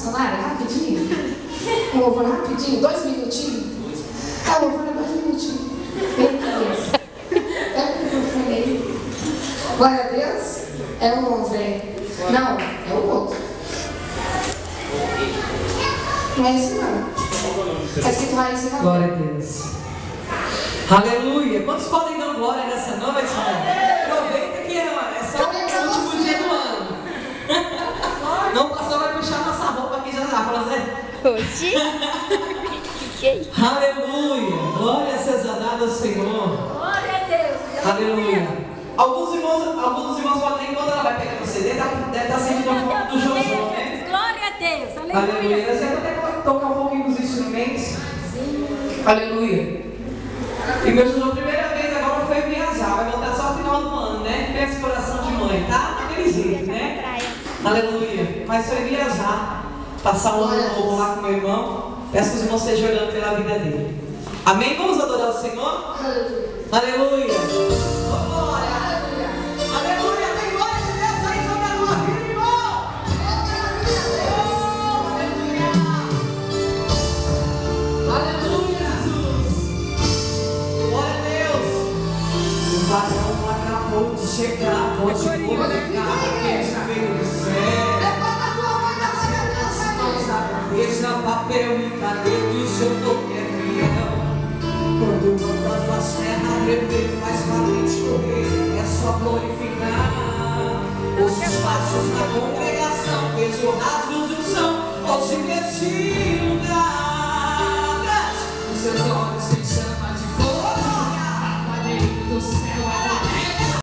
missionária? Rapidinho. Um louvor rapidinho, 2 minutinhos. Tá, o louvor é 2 minutinhos. Meu Deus. É o que eu falei. Glória a Deus. É o 11. Não, é o outro. Não é esse não. É escrito raiz e glória a Deus. Aleluia. Quantos podem dar glória nessa noite? Aproveita que é só o último dia do ano. Não, o pastor vai puxar nossa roupa aqui já já, para você. Hoje? Aleluia. Glória seja dada ao Senhor. Glória a Deus. Aleluia. Alguns irmãos podem nem quando ela vai pegar o CD, deve estar sentindo um pouco do Jojo, né? Glória a Deus. Aleluia. Aleluia. Você até tocar um pouquinho dos instrumentos. Sim. Aleluia. E meu Jojo, a primeira vez agora foi viajar, vai voltar só no final do ano, né? Pensa coração de mãe, tá? Daquele jeito, né? Aleluia. Mas foi viajar, passar um ano novo lá com meu irmão. Peço que os irmãos estejam orando pela vida dele. Amém? Vamos adorar o Senhor? Aleluia. Glória. Aleluia. Tem glória de Deus aí sobre a tua vida, irmão. Aleluia. Aleluia, Jesus. Glória a Deus. O varão acabou de chegar. Pode glorificar quem veio do céu. Veja papel e caneta e o seu nome é fiel. Quando andas nas terras, tremer, faz valente correr, é só glorificar. Ouça os passos na congregação, vejo rasgos do chão, hoje neste lugar. Os seus olhos